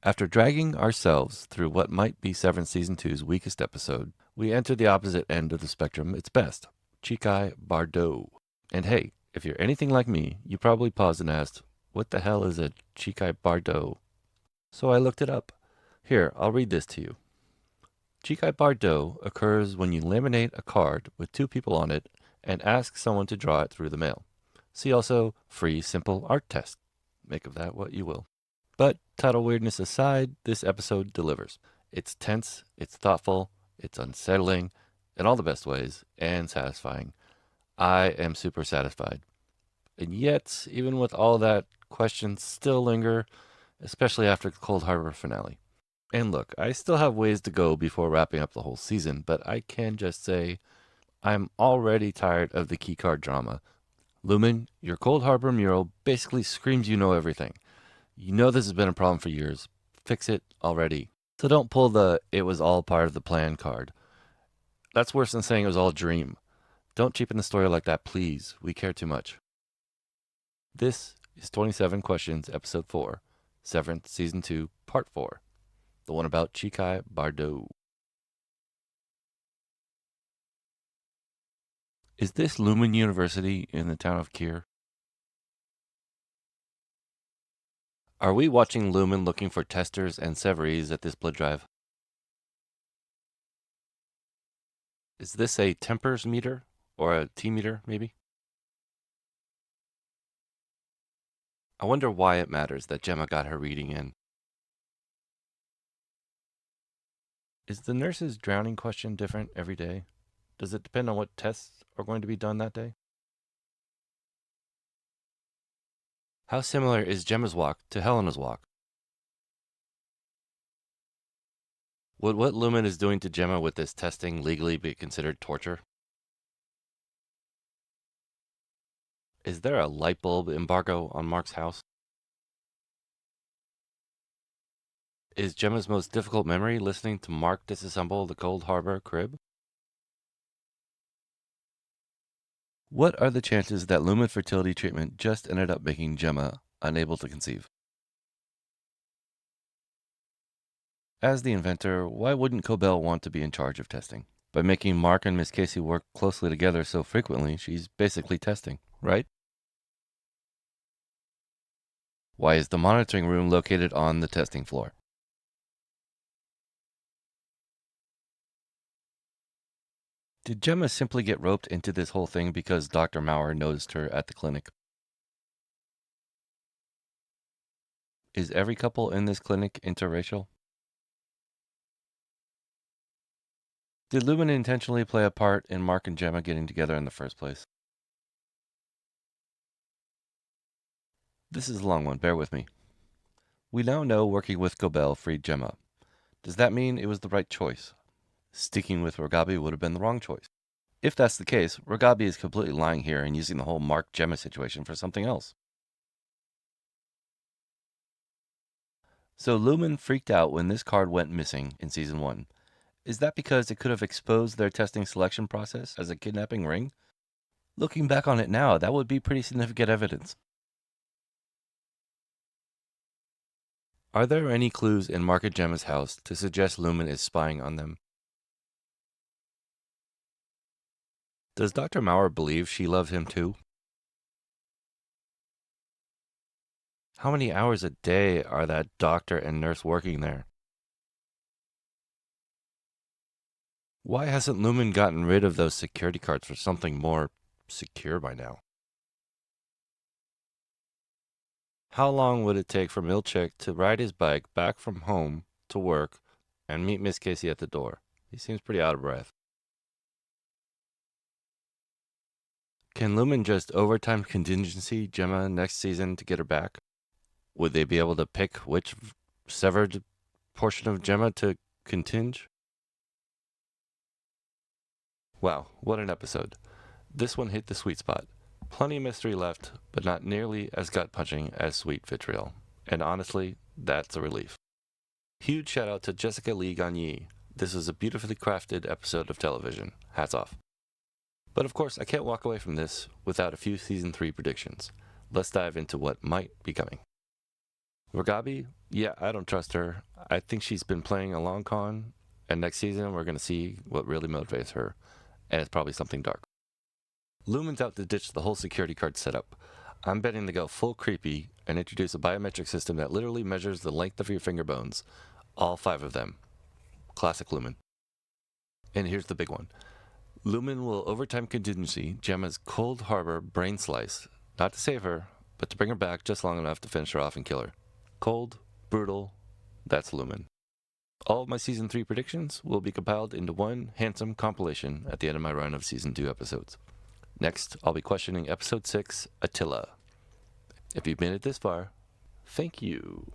After dragging ourselves through what might be Severance Season 2's weakest episode, we enter the opposite end of the spectrum its best, Chikhai Bardo. And hey, if you're anything like me, you probably paused and asked, what the hell is a Chikhai Bardo? So I looked it up. Here, I'll read this to you. Chikhai Bardo occurs when you laminate a card with two people on it and ask someone to draw it through the mail. See also free simple art test. Make of that what you will. But title weirdness aside, this episode delivers. It's tense, it's thoughtful, it's unsettling, in all the best ways, and satisfying. I am super satisfied. And yet, even with all that, questions still linger, especially after the Cold Harbor finale. And look, I still have ways to go before wrapping up the whole season, but I can just say I'm already tired of the keycard drama. Lumen, your Cold Harbor mural basically screams you know everything. You know this has been a problem for years. Fix it already. So don't pull the "it was all part of the plan" card. That's worse than saying it was all a dream. Don't cheapen the story like that, please. We care too much. This is 27 Questions, Episode 4, Severance Season 2, Part 4. The one about Chikhai Bardo. Is this Lumen University in the town of Kier? Are we watching Lumen looking for testers and Severies at this blood drive? Is this a tempers meter? Or a T meter, maybe? I wonder why it matters that Gemma got her reading in. Is the nurse's drowning question different every day? Does it depend on what tests are going to be done that day? How similar is Gemma's walk to Helena's walk? Would what Lumen is doing to Gemma with this testing legally be considered torture? Is there a light bulb embargo on Mark's house? Is Gemma's most difficult memory listening to Mark disassemble the Cold Harbor crib? What are the chances that Lumen fertility treatment just ended up making Gemma unable to conceive? As the inventor, why wouldn't Cobell want to be in charge of testing? By making Mark and Miss Casey work closely together so frequently, she's basically testing, right? Why is the monitoring room located on the testing floor? Did Gemma simply get roped into this whole thing because Dr. Maurer noticed her at the clinic? Is every couple in this clinic interracial? Did Lumen intentionally play a part in Mark and Gemma getting together in the first place? This is a long one, bear with me. We now know working with Cobell freed Gemma. Does that mean it was the right choice? Sticking with Rogabi would have been the wrong choice. If that's the case, Rogabi is completely lying here and using the whole Mark-Gemma situation for something else. So Lumen freaked out when this card went missing in Season 1. Is that because it could have exposed their testing selection process as a kidnapping ring? Looking back on it now, that would be pretty significant evidence. Are there any clues in Mark and Gemma's house to suggest Lumen is spying on them? Does Dr. Maurer believe she loves him too? How many hours a day are that doctor and nurse working there? Why hasn't Lumen gotten rid of those security cards for something more secure by now? How long would it take for Milchick to ride his bike back from home to work and meet Miss Casey at the door? He seems pretty out of breath. Can Lumen just overtime contingency Gemma next season to get her back? Would they be able to pick which severed portion of Gemma to continge? Wow, what an episode. This one hit the sweet spot. Plenty of mystery left, but not nearly as gut-punching as Sweet Vitriol. And honestly, that's a relief. Huge shout out to Jessica Lee Gagné. This is a beautifully crafted episode of television. Hats off. But of course, I can't walk away from this without a few Season 3 predictions. Let's dive into what might be coming. Ragabi, yeah, I don't trust her. I think she's been playing a long con, and next season we're going to see what really motivates her, and it's probably something dark. Lumen's out to ditch the whole security card setup. I'm betting they go full creepy and introduce a biometric system that literally measures the length of your finger bones. All 5 of them. Classic Lumen. And here's the big one. Lumen will overtime contingency Gemma's Cold Harbor brain slice, not to save her, but to bring her back just long enough to finish her off and kill her. Cold, brutal, that's Lumen. All of my Season 3 predictions will be compiled into one handsome compilation at the end of my run of Season 2 episodes. Next, I'll be questioning Episode 6, Attila. If you've made it this far, thank you.